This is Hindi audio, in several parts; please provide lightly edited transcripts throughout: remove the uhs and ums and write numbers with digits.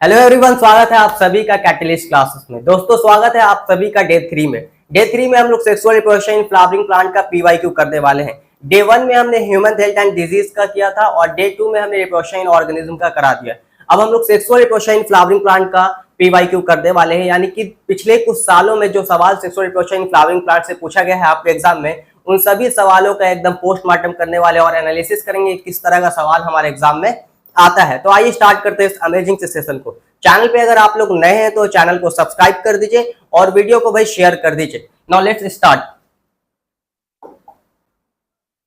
हेलो एवरीवन, स्वागत है आप सभी का कैटलिस्ट क्लासेस में। दोस्तों स्वागत है आप सभी का डे 3 में। डे 3 में हम लोग sexual reproduction in flowering plant का पीवाईक्यू करने वाले हैं। डे 1 में हमने ह्यूमन हेल्थ एंड डिजीज का किया था और डे 2 में हमने रिप्रोडक्शन इन ऑर्गेनिज्म का करा दिया। अब हम लोग sexual reproduction in flowering plant का पीवाईक्यू करने वाले हैं, यानी कि पिछले कुछ सालों में जो सवाल sexual reproduction in flowering plant से पूछा गया है आपके एग्जाम में, उन सभी सवालों का एकदम पोस्टमार्टम करने वाले और एनालिसिस करेंगे किस तरह का सवाल हमारे एग्जाम में आता है। तो आइए स्टार्ट करते हैं इस अमेजिंग सेशन को। चैनल पे अगर आप लोग नए हैं तो चैनल को सब्सक्राइब कर दीजिए और वीडियो को भाई शेयर कर दीजिए। Now let's start.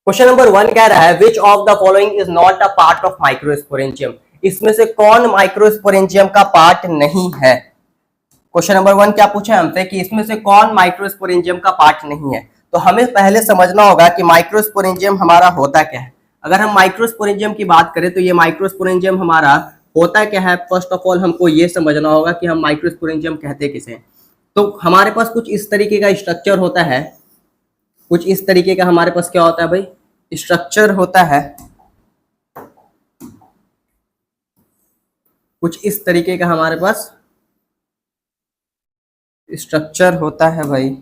Question number 1 कह रहा है which of the following is not a part of microsporangium. इसमें से कौन माइक्रोस्पोरेंजियम का पार्ट नहीं है। क्वेश्चन नंबर 1 क्या पूछा है हमसे कि इसमें से कौन माइक्रोस्पोरेंजियम का पार्ट नहीं है। तो हमें पहले समझना होगा कि माइक्रोस्पोरेंजियम हमारा होता क्या है। अगर हम माइक्रोस्पोरेंजियम की बात करें तो ये माइक्रोस्पोरेंजियम हमारा होता क्या है। फर्स्ट ऑफ ऑल हमको ये समझना होगा कि हम माइक्रोस्पोरेंजियम कहते किसे। तो हमारे पास कुछ इस तरीके का स्ट्रक्चर होता है, कुछ इस तरीके का हमारे पास क्या होता है भाई, स्ट्रक्चर होता है। कुछ इस तरीके का हमारे पास स्ट्रक्चर होता है भाई।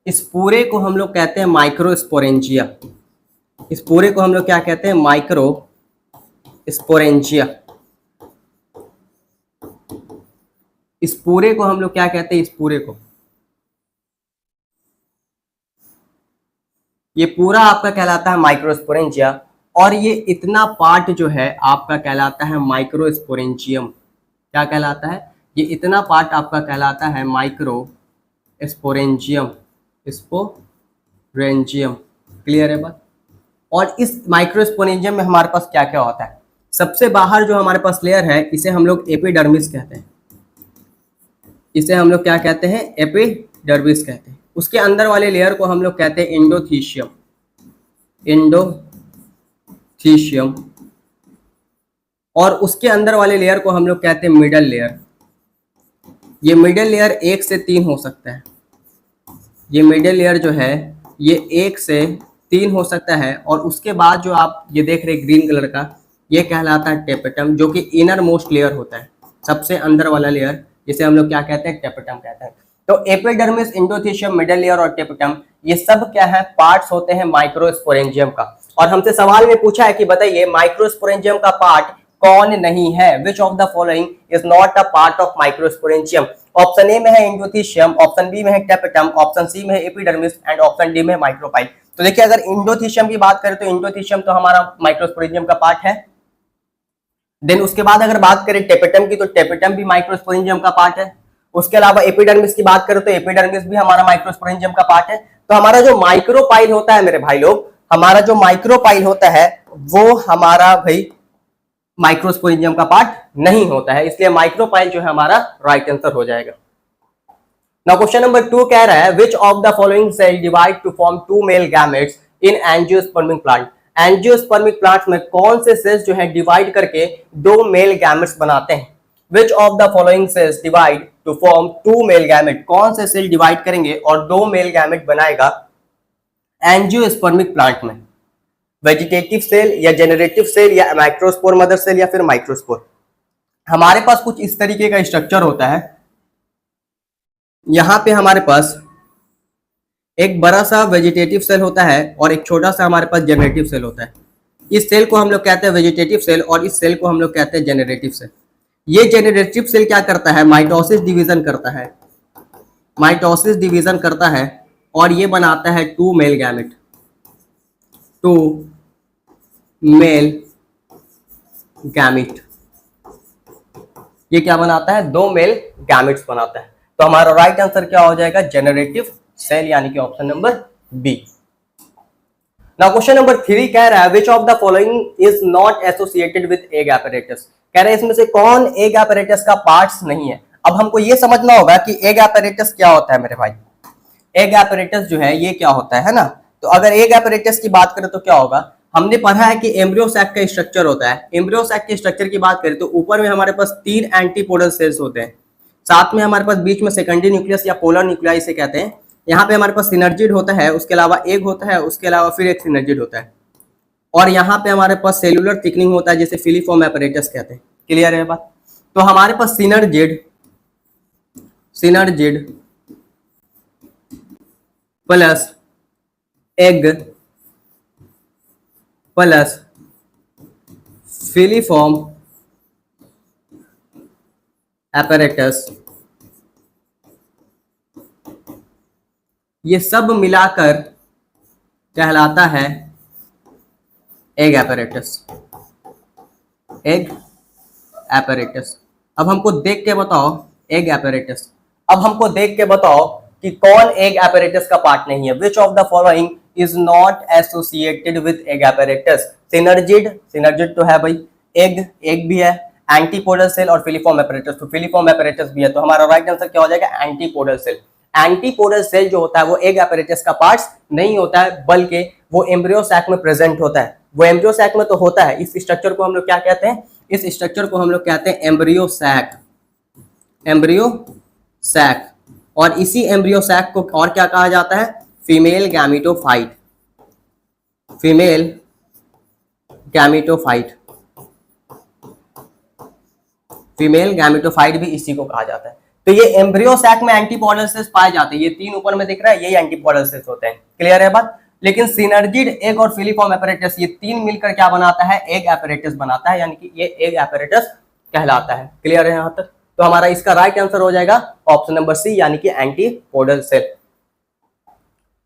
इस पूरे को हम लोग कहते हैं माइक्रोस्पोरेंजिया। इस पूरे को हम लोग क्या कहते हैं, माइक्रोस्पोरेंजिया। इस पूरे को हम लोग क्या कहते हैं, इस पूरे को, ये पूरा आपका कहलाता है माइक्रोस्पोरेंजिया और ये इतना पार्ट जो है आपका कहलाता है माइक्रोस्पोरेंजियम। क्या कहलाता है, ये इतना पार्ट आपका कहलाता है माइक्रोस्पोरेंजियम, स्पोरेंजियम। क्लियर है बात। और इस माइक्रोस्पोरेंजियम में हमारे पास क्या क्या होता है। सबसे बाहर जो हमारे पास लेयर है इसे हम लोग एपिडर्मिस कहते हैं। इसे हम लोग क्या कहते हैं, एपिडर्मिस कहते हैं। उसके अंदर वाले लेयर को हम लोग कहते हैं एंडोथीशियम। एंडोथीशियम। और उसके अंदर वाले लेयर को हम लोग कहते हैं मिडल लेयर। ये मिडल लेयर 1 से 3 हो सकता है। ये मिडल लेयर जो है ये 1 से 3 हो सकता है। और उसके बाद जो आप ये देख रहे ग्रीन कलर का, ये कहलाता है टेपेटम, जो कि इनर मोस्ट लेयर होता है, सबसे अंदर वाला लेयर, जिसे हम लोग क्या कहते हैं, टेपेटम कहते हैं। तो एपिडर्मिस, एंडोथीशियम, मिडल लेयर और टेपेटम, ये सब क्या है, पार्ट्स होते हैं माइक्रोस्पोरेंजियम का। और हमसे सवाल में पूछा है कि बताइए माइक्रोस्पोरेंजियम का पार्ट कौन नहीं है। Which of the following is not a part of microsporangium. Option A में है एंडोथीशियम, ऑप्शन बी में है टेपेटम, ऑप्शन सी में है एपिडर्मिस एंड ऑप्शन डी में है माइक्रोपाइल। तो देखिए अगर एंडोथीशियम की बात करें तो एंडोथीशियम तो हमारा माइक्रोस्पोरेंजियम का पार्ट है। देन उसके बाद अगर बात करें टेपेटम की तो टेपेटम भी माइक्रोस्पोरेंजियम का पार्ट है। उसके अलावा एपिडर्मिस की बात करें तो एपिडर्मिस भी हमारा माइक्रोस्पोरेंजियम का पार्ट है। तो हमारा जो माइक्रोपाइल होता है मेरे भाई लोग, हमारा जो माइक्रोपाइल होता है वो हमारा भाई माइक्रोस्पोरेंजियम का पार्ट नहीं होता है, इसलिए माइक्रोपाइल जो है हमारा राइट आंसर हो जाएगा। नाउ क्वेश्चन नंबर 2 कह रहा है which of the following cell divide to form 2 male gametes in angiospermic plant. Angiospermic plants में कौन से सेल्स जो है डिवाइड करके 2 मेल गैमेट्स बनाते हैं। विच of the following sales divide to form 2 male gamete. कौन से सेल डिवाइड करेंगे और 2 मेल गैमेट बनाएगा एंजियोस्पर्मिक प्लांट में। वेजिटेटिव सेल या जेनरेटिव सेल या माइक्रोस्पोर मदर सेल या फिर माइक्रोस्पोर। हमारे पास कुछ इस तरीके का स्ट्रक्चर होता है। यहां पे हमारे पास एक बड़ा सा वेजिटेटिव सेल होता है और एक छोटा सा हमारे पास जेनरेटिव सेल होता है। इस सेल को हम लोग कहते हैं वेजिटेटिव सेल और इस सेल को हम लोग कहते हैं जेनरेटिव सेल। ये जेनरेटिव सेल क्या करता है, माइटोसिस डिवीजन करता है। माइटोसिस डिवीजन करता है और ये बनाता है 2 मेल गैमेट। 2 male gamete. ये क्या बनाता है, 2 मेल गैमेट्स बनाता है। तो हमारा राइट आंसर क्या हो जाएगा, जेनरेटिव सेल, यानी कि option number B. Now question number 3 कह रहा है which of the following is not associated with egg apparatus। कह रहे हैं इसमें से कौन एग apparatus का पार्ट्स नहीं है। अब हमको ये समझना होगा कि एग apparatus क्या होता है मेरे भाई। एग apparatus जो है ये क्या होता है ना। तो अगर एग apparatus की बात करें तो क्या होगा, हमने पढ़ा है कि एम्ब्रियो सैक का स्ट्रक्चर होता है। एम्ब्रियो सैक के स्ट्रक्चर की बात करें तो ऊपर में हमारे पास 3 एंटीपोडल सेल्स होते हैं। साथ में हमारे पास बीच में सेकेंडरी न्यूक्लियस या पोलर न्यूक्लियाई से कहते हैं। यहाँ पे हमारे पास सिनर्जिड होता है, उसके अलावा एग होता है, उसके अलावा फिर एक सिनर्जिड होता है, और यहाँ पे हमारे पास सेलुलर थिकनिंग होता है जिसे फिलीफॉर्म एपरेटस कहते हैं। क्लियर है बात? तो हमारे पास synergid plus egg plus filiform apparatus, ये सब मिलाकर कहलाता है एग एपरेटस। Egg apparatus. अब हमको देख के बताओ एग एपरेटस, अब हमको देख के बताओ कि कौन एग एपरेटस का पार्ट नहीं है। Which of the following is not associated with egg apparatus? Synergid तो है भाई, एग भी है, एंटीपोडल सेल और फिलीफॉर्म एपरेटस, तो फिलीफॉर्म एपरेटस भी है। तो हमारा राइट आंसर क्या हो जाएगा? Antipodal cell. एंटीपोडल सेल जो होता है वो एग एपरेटस का पार्ट नहीं होता है, बल्कि वो एम्ब्रियो सैक में प्रेजेंट होता है। वो एम्ब्रियो सैक में तो होता है। इस स्ट्रक्चर को हम लोग क्या कहते हैं? इस स्ट्रक्चर को हम लोग कहते हैं एम्ब्रियो सैक। Embryo sac. और इसी एम्ब्रियो सैक को और क्या कहा जाता है? Female gametophyte. Female gametophyte. Female gametophyte भी इसी को कहा जाता है। तो ये एम्ब्रियो सैक में एंटीपोडल सेल्स पाए जाते हैं। ये तीन ऊपर में दिख रहा है, यही एंटीपोडल सेल्स होते हैं। क्लियर है बात? लेकिन सिनर्जिड, एग और फिलीफॉर्म एपरेटस, ये तीन मिलकर क्या बनाता है? एग एपरेटस बनाता है, यानी कि ये एग एपरेटस कहलाता है। क्लियर है यहां तक? तो हमारा इसका राइट आंसर हो जाएगा ऑप्शन नंबर सी, यानी कि एंटीपोडल सेल।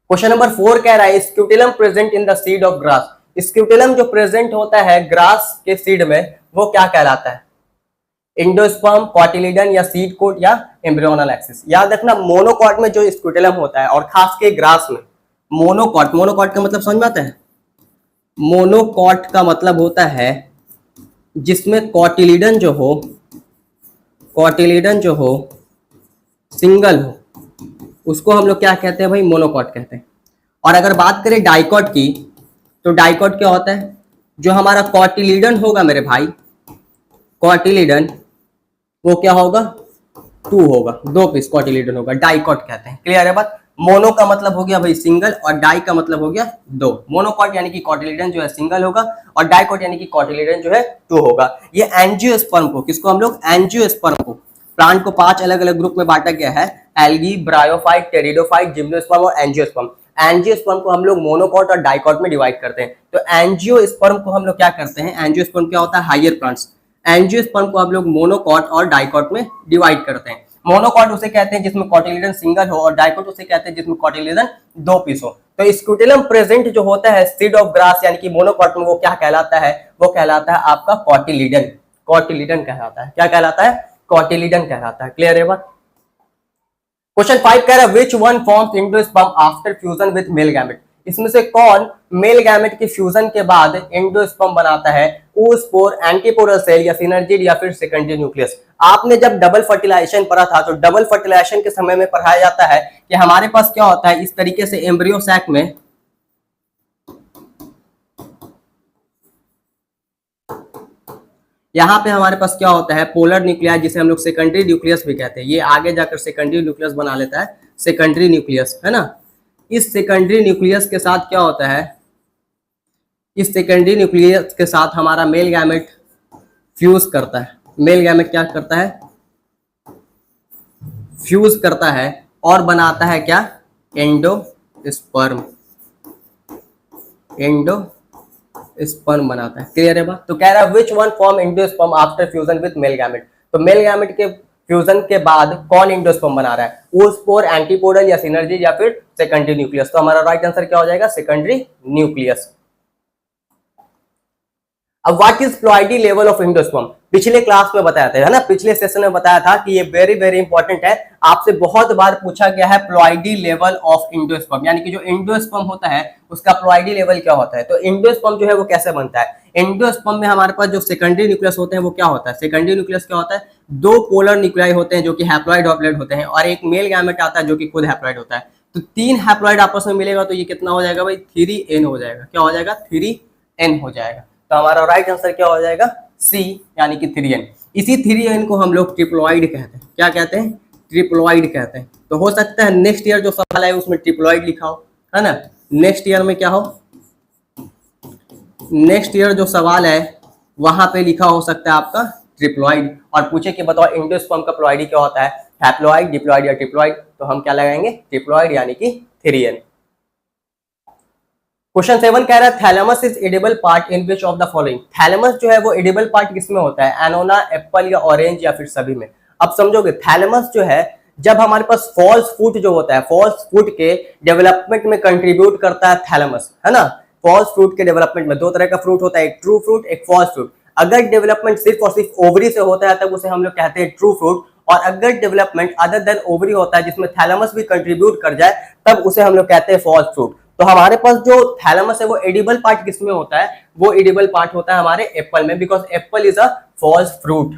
क्वेश्चन नंबर 4 कह रहा है scutellum present in the seed of grass. Scutellum जो प्रेजेंट होता है ग्रास के सीड में वो क्या कहलाता है? एंडोस्पर्म, कॉटिलिडन या सीड कोट या एम्ब्रियोनल एक्सिस। याद रखना मोनोकॉट में जो स्क्यूटेलम होता है और खास के ग्रास में मोनोकॉट, मोनोकॉट का मतलब समझ में आता है? मोनोकॉट का मतलब होता है जिसमें कॉटिलिडन जो हो सिंगल हो, उसको हम लोग क्या कहते हैं भाई? मोनोकॉट कहते हैं। और अगर बात करें डाइकॉट की, तो डाइकॉट क्या होता है? जो हमारा कॉटिलिडन होगा मेरे भाई, कॉटिलिडन वो क्या होगा? 2 होगा, 2 पीस कॉटिलिडन होगा, डाइकॉट कहते हैं। क्लियर है बात? मोनो का मतलब हो गया भाई सिंगल और डाई का मतलब हो गया 2। मोनोकॉट यानी कि कॉटिलिडन जो है सिंगल होगा और डाइकॉट यानी कि कॉटिलिडन जो है 2 होगा। ये एंजियोस्पर्म को, किसको हम लोग? एंजियोस्पर्म को। प्लांट को 5 अलग अलग ग्रुप में बांटा गया है, एल्गी, ब्रायोफाइट, टेरिडोफाइट, जिम्नोस्पर्म और एंजियोस्पर्म। एंजियोस्पर्म को हम लोग मोनोकॉट और डाइकॉट में डिवाइड करते हैं। तो एंजियोस्पर्म को हम लोग क्या करते हैं? एंजियोस्पर्म क्या होता है? Higher plants. एंजियोस्पर्म को हम लोग मोनोकॉट और डाइकॉट में डिवाइड करते हैं। मोनोकॉट उसे कहते हैं जिसमें कॉटिलिडन सिंगल हो, और डाइकॉट उसे कहते हैं जिसमें कॉटिलिडन 2 पीस हो। तो स्क्यूटेलम प्रेजेंट जो होता है सीड ऑफ ग्रास यानी कि मोनोकॉट में, वो क्या कहलाता है? वो कहलाता है आपका कॉटिलिडन। कॉटिलिडन कहलाता है। क्या कहलाता है? कॉटिलिडन कहलाता है। क्लियर है बात? क्वेश्चन 5 कह रहा है which one forms endosperm after fusion with male gamete. इसमें से कौन मेल गैमेट के फ्यूजन के बाद एंडोस्पर्म बनाता है? oospore, एंटीपोडल सेल या सिनर्जिड या फिर सेकेंडरी न्यूक्लियस। आपने जब डबल फर्टिलाइजेशन पढ़ा था तो डबल फर्टिलाइजेशन के समय में पढ़ाया जाता है कि हमारे पास क्या होता है, इस तरीके से एम्ब्रियो सैक में यहाँ पे हमारे पास क्या होता है? पोलर न्यूक्लियस, जिसे हम लोग सेकेंडरी न्यूक्लियस भी कहते हैं। ये आगे जाकर सेकेंडरी न्यूक्लियस बना लेता है, सेकेंडरी न्यूक्लियस, है ना। इस सेकेंडरी न्यूक्लियस के साथ क्या होता है? इस सेकेंडरी न्यूक्लियस के साथ हमारा मेल गैमेट फ्यूज करता है। मेल गैमेट क्या करता है? फ्यूज करता है और बनाता है क्या? एंडोस्पर्म। एंडोस्पर्म बनाता है। क्लियर है बात? तो कह रहा है which one form endosperm after fusion with male gamete. तो मेल गैमेट के फ्यूजन के बाद कौन एंडोस्पर्म बना रहा है? oospore, एंटीपोडल या सिनर्जी या फिर सेकेंडरी न्यूक्लियस। तो हमारा राइट आंसर क्या हो जाएगा? Secondary nucleus. अब what is ploidy level of endosperm? पिछले क्लास में बताया था, है ना, पिछले सेशन में बताया था कि ये वेरी वेरी इंपॉर्टेंट है। आपसे बहुत बार पूछा गया है प्लॉइडी लेवल ऑफ एंडोस्पर्म, यानी कि जो एंडोस्पर्म होता है उसका प्लॉइडी लेवल क्या होता है। तो एंडोस्पर्म जो है वो कैसे बनता है? एंडोस्पर्म में हमारे पास जो सेकेंडरी न्यूक्लियस होते हैं वो क्या होता है? सेकेंडरी न्यूक्लियस क्या होता है? 2 पोलर न्यूक्लियाई होते हैं जो कि हैप्लॉइड हॉप्लॉइड होते हैं, और एक मेल गैमेट आता है जो कि खुद हैप्लॉइड होता है। तो 3 हैप्लॉइड आपस में मिलेगा तो ये कितना हो जाएगा भाई? 3n हो जाएगा। क्या हो जाएगा? 3n हो जाएगा। तो हमारा राइट आंसर क्या हो जाएगा? सी, यानी कि 3n। इसी थ्री को हम लोग ट्रिप्लॉइड कहते हैं। क्या कहते हैं? ट्रिप्लॉइड कहते हैं। तो हो सकता है नेक्स्ट ईयर जो सवाल है उसमें ट्रिप्लॉइड लिखा हो, है ना। नेक्स्ट ईयर में क्या हो, नेक्स्ट ईयर जो सवाल है वहां पे लिखा हो सकता है आपका ट्रिप्लॉइड, और पूछे कि बताओ एंडोस्पर्म का प्लॉइडी क्या होता है, हैप्लॉइड, डिप्लॉइड या ट्रिप्लॉइड, तो हम क्या लगाएंगे? ट्रिप्लॉइड यानी कि 3n। क्वेश्चन 7 कह रहा है thalamus is edible part in which of the following. Thalamus जो है वो एडिबल पार्ट किसमें होता है? एनोना, एप्पल या ऑरेंज या फिर सभी में। अब समझोगे, थैलेमस जो है जब हमारे पास फॉल्स फूट जो होता है, फॉल्स फूट के डेवलपमेंट में कंट्रीब्यूट करता है थैलेमस, है ना। फॉल्स फ्रूट के डेवलपमेंट में दो तरह का फ्रूट होता है, एक ट्रू फ्रूट, एक फॉल्स फ्रूट। अगर डेवलपमेंट सिर्फ और सिर्फ ओवरी से होता है तब उसे हम लोग कहते हैं ट्रू फ्रूट, और अगर डेवलपमेंट अदर देन ओवरी होता है जिसमें थैलेमस भी कंट्रीब्यूट कर जाए तब उसे हम लोग कहते हैं फॉल्स फ्रूट। तो हमारे पास जो थैलेमस है वो एडिबल पार्ट किसमें होता है? वो एडिबल पार्ट होता है हमारे एप्पल में, because apple is a false fruit.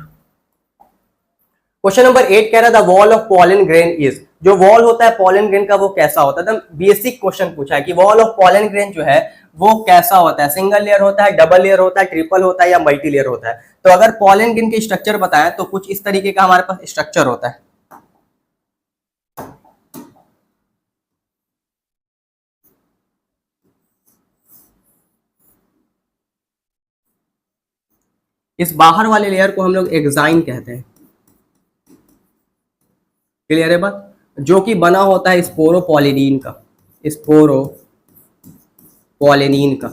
Question number 8 कह रहा है the wall of pollen grain is. जो वॉल होता है पॉलन ग्रेन का वो कैसा होता है? एकदम बेसिक क्वेश्चन पूछा है कि वॉल ऑफ पॉलन ग्रेन जो है वो कैसा होता है, सिंगल लेयर होता है, डबल लेयर होता है, ट्रिपल होता है या मल्टी लेयर होता है। तो अगर पॉलन ग्रेन के स्ट्रक्चर बताएं तो कुछ इस तरीके का हमारे पास स्ट्रक्चर होता है। इस बाहर वाले लेयर को हम लोग एक्साइन कहते हैं। क्लियर है बात? जो कि बना होता है स्पोरोपॉलिनीन का, स्पोरोपॉलिनीन का।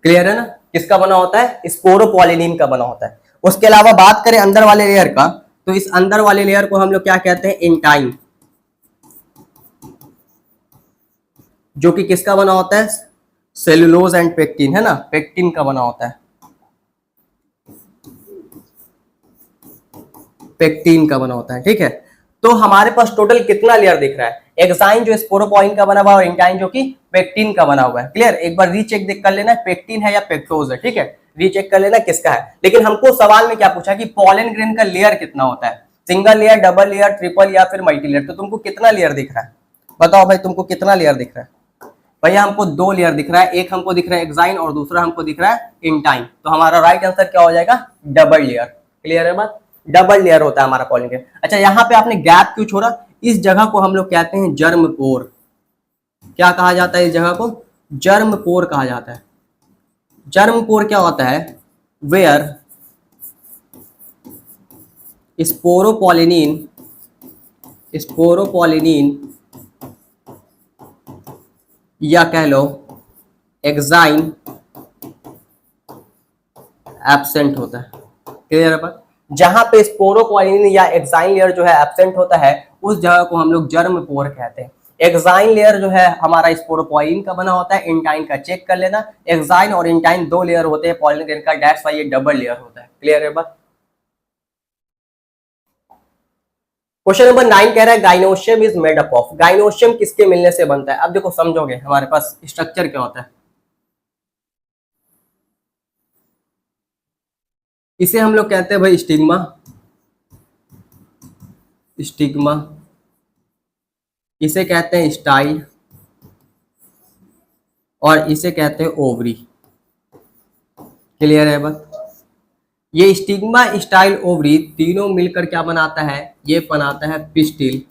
क्लियर है ना? किसका बना होता है? स्पोरोपॉलिनीन का बना होता है। उसके अलावा बात करें अंदर वाले लेयर का, तो इस अंदर वाले लेयर को हम लोग क्या कहते हैं? इंटाइन। जो कि किसका बना होता है? सेलुलोज एंड पेक्टिन, है ना, पेक्टिन का बना होता है, पेक्टिन का बना होता है। ठीक है, तो हमारे पास टोटल कितना लेयर दिख रहा है? एक्साइन जो स्पोरोपॉइन का बना हुआ है और इंटाइन जो कि पेक्टिन का बना हुआ है। क्लियर? एक बार रीचेक देख कर लेना पेक्टिन है या पेक्टोज है। ठीक है, रीचेक कर लेना किसका है। लेकिन हमको सवाल में क्या पूछा कि पॉलन ग्रेन का लेयर कितना होता है, single layer, double layer, triple या फिर मल्टी लेयर। तो तुमको कितना लेयर दिख रहा है? बताओ भाई, तुमको कितना लेयर दिख रहा है? भैया हमको दो लेयर दिख रहा है, एक हमको दिख रहा है एक्साइन और दूसरा हमको दिख रहा है इंटाइन। तो हमारा राइट आंसर क्या हो जाएगा? Double layer. क्लियर है बात? डबल लेयर होता है हमारा पॉलन ग्रेन। अच्छा, यहाँ पे आपने गैप क्यों छोड़ा? इस जगह को हम लोग कहते हैं जर्म पोर। क्या कहा जाता है इस जगह को? जर्म पोर कहा जाता है। जर्म पोर क्या होता है? वेयर स्पोरोपॉलिनीन स्पोरोपॉलिनीन या कह लो एक्साइन एब्सेंट होता है। क्लियर है बात? जहां पे स्पोरोपॉलिनीन या एक्साइन लेयर जो है एब्सेंट होता है उस जगह को हम लोग जर्म पोर कहते हैं। एक्साइन लेयर जो है हमारा स्पोरोपॉलिन का बना होता है, इंटाइन का चेक कर लेना। एक्साइन और इंटाइन दो लेयर होते हैं पॉलिन ग्रेन का, दैट्स व्हाई ये डबल लेयर होता है। क्लियर है बात? क्वेश्चन नंबर 9 कह रहा है gynoecium is made up of. Gynoecium किसके मिलने से बनता है? अब देखो समझोगे हमारे पास स्ट्रक्चर क्या होता है। इसे हम लोग कहते हैं भाई स्टिग्मा। स्टिग्मा इसे कहते हैं स्टाइल और इसे कहते हैं ओवरी। क्लियर है बात? ये स्टिग्मा, स्टाइल, ओवरी तीनों मिलकर क्या बनाता है? ये बनाता है पिस्टिल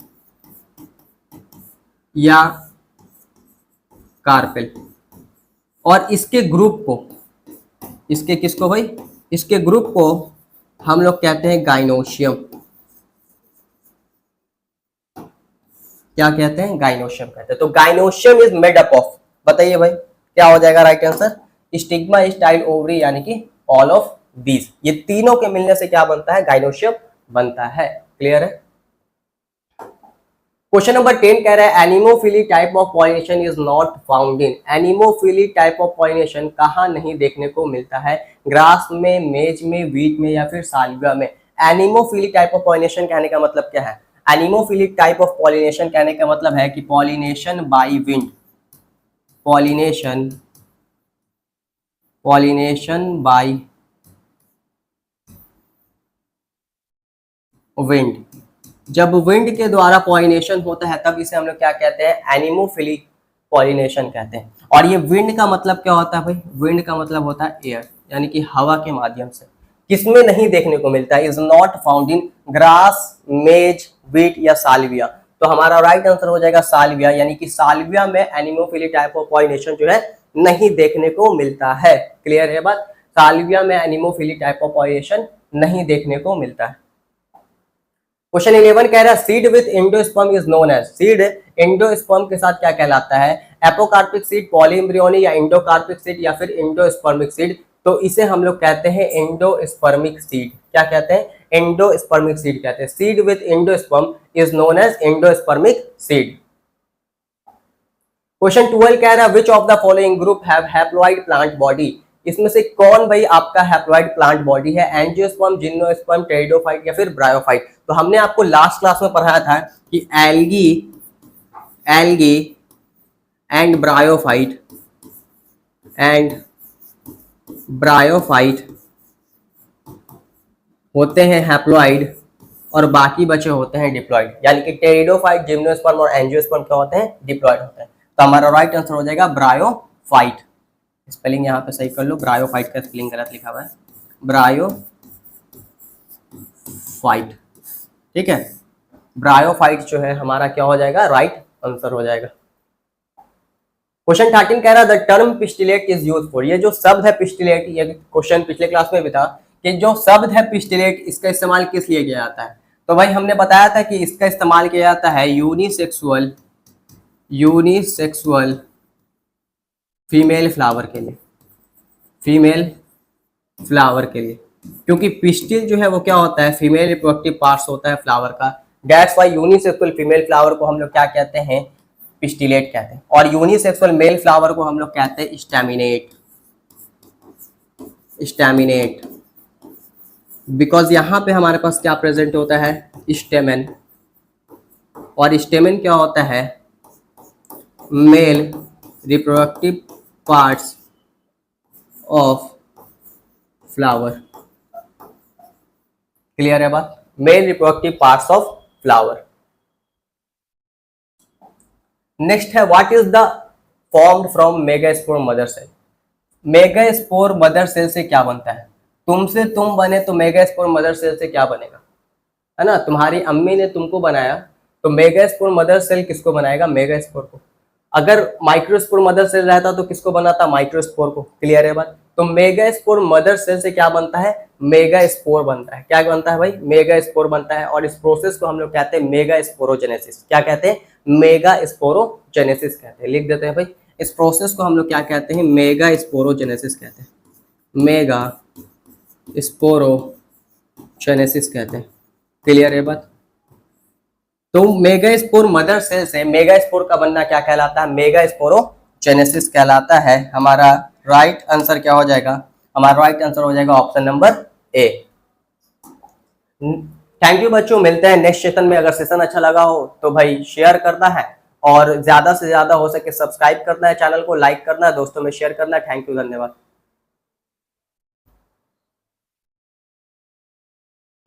या कार्पेल। और इसके ग्रुप को, इसके किसको भाई? इसके ग्रुप को हम लोग कहते हैं गाइनोशियम। क्या कहते हैं? गाइनोशियम कहते हैं। तो gynoecium is made up of, बताइए भाई क्या हो जाएगा right answer? Stigma, style, ovary यानी कि ऑल ऑफ दीज। ये तीनों के मिलने से क्या बनता है? गाइनोशियम बनता है। क्लियर है? क्वेश्चन नंबर 10 कह रहा है anemophily type of pollination is not found in. Anemophily type of pollination कहाँ नहीं देखने को मिलता है? ग्रास में, मेज में, वीट में या फिर साल्विया में। एनिमोफिली टाइप ऑफ पॉलिनेशन कहने का मतलब क्या है? एनिमोफिली टाइप ऑफ पॉलिनेशन कहने का मतलब है कि pollination by wind, pollination by wind. जब विंड के द्वारा पॉलिनेशन होता है तब इसे हम लोग क्या कहते हैं? एनिमोफिलिक पॉलिनेशन कहते हैं। और ये विंड का मतलब क्या होता है भाई? विंड का मतलब होता है एयर, यानी कि हवा के माध्यम से। किसमें नहीं देखने को मिलता है, is not found in grass, मेज, वीट या साल्विया। तो हमारा राइट आंसर हो जाएगा साल्विया, यानी कि साल्विया में एनिमोफिली टाइप ऑफ पॉलिनेशन जो है नहीं देखने को मिलता है। क्लियर है बात, साल्विया में एनिमोफिली टाइप ऑफ पॉलिनेशन नहीं देखने को मिलता है। क्वेश्चन 11 कह रहा है seed with endosperm is known as, seed endosperm के साथ क्या कहलाता है, एपोकार्पिक सीड, पॉलीएम्ब्रियोनिक या एंडोकार्पिक सीड या फिर एंडोस्पर्मिक सीड। तो इसे हम लोग कहते हैं एंडोस्पर्मिक सीड। क्या कहते हैं, एंडोस्पर्मिक सीड कहते हैं। Seed with endosperm is known as endospermic seed. Question 12 कह रहा है which of the following group have haploid plant body, इसमें से कौन भाई आपका हैप्लॉइड प्लांट बॉडी है, एंजियोस्पर्म, जिम्नोस्पर्म, टेरिडोफाइट या फिर ब्रायोफाइट। तो हमने आपको लास्ट क्लास में पढ़ाया था कि एल्गी एंड ब्रायोफाइट होते हैं हैप्लॉइड और बाकी बचे होते हैं डिप्लॉइड, यानी कि टेरिडोफाइट, जिम्नोस्पर्म और एंजियोस्पर्म क्या होते हैं, डिप्लॉइड होते हैं। तो हमारा राइट आंसर हो जाएगा ब्रायोफाइट। स्पेलिंग यहाँ पे सही कर लो, ब्रायोफाइट का स्पेलिंग गलत लिखा हुआ है, ब्रायोफाइट। ठीक है, ब्रायोफाइट जो है हमारा क्या हो जाएगा, राइट आंसर हो जाएगा। क्वेश्चन 13 कह रहा है the term pistillate is used for, ये जो शब्द है पिस्टिलेट, ये क्वेश्चन पिछले क्लास में भी था कि जो शब्द है पिस्टिलेट इसका इस्तेमाल किस लिए किया जाता है। तो भाई हमने बताया था कि इसका इस्तेमाल किया जाता है यूनिसेक्सुअल फीमेल फ्लावर के लिए, फीमेल फ्लावर के लिए, क्योंकि पिस्टिल जो है वो क्या होता है, फीमेल रिप्रोडक्टिव पार्ट्स होता है फ्लावर का। That's why unisexual female flower को हम लोग क्या कहते हैं, पिस्टिलेट कहते हैं, और यूनिसेक्सुअल मेल फ्लावर को हम लोग कहते हैं स्टैमिनेट। बिकॉज यहाँ पे हमारे पास क्या प्रेजेंट होता है, स्टेमेन, और स्टेमेन क्या होता है, male reproductive parts of flower. Clear है बात, male reproductive parts of flower. Next है what is the formed from megaspore mother cell, megaspore mother cell से क्या बनता है, तुमसे तुम बने तो मेगास्पोर मदर सेल से क्या बनेगा, है ना, तुम्हारी अम्मी ने तुमको बनाया तो मेगास्पोर मदर सेल किसको बनाएगा, मेगास्पोर को। अगर माइक्रोस्पोर मदर सेल रहता तो किसको बनाता, माइक्रोस्पोर को। क्लियर है बात, तो मेगास्पोर मदर सेल से क्या बनता है, मेगास्पोर बनता है। क्या बनता है भाई, मेगास्पोर बनता है, और इस प्रोसेस को हम लोग कहते हैं मेगास्पोरोजेनेसिस। क्या कहते हैं, मेगास्पोरोजेनेसिस कहते हैं। लिख देते हैं भाई, इस प्रोसेस को हम लोग क्या कहते हैं, मेगास्पोरोजेनेसिस कहते हैं, मेगास्पोरोजेनेसिस कहते हैं। क्लियर है बात, तो मेगास्पोर मदर सेल से मेगास्पोर का बनना क्या कहलाता है, मेगास्पोरोजेनेसिस कहलाता है। हमारा राइट आंसर क्या हो जाएगा, हमारा राइट आंसर हो जाएगा option number A. Thank you बच्चों, मिलते हैं नेक्स्ट सेशन में। अगर सेशन अच्छा लगा हो तो भाई शेयर करना है, और ज्यादा से ज्यादा हो सके सब्सक्राइब करना है, चैनल को लाइक करना है, दोस्तों में शेयर करना है। थैंक यू, धन्यवाद।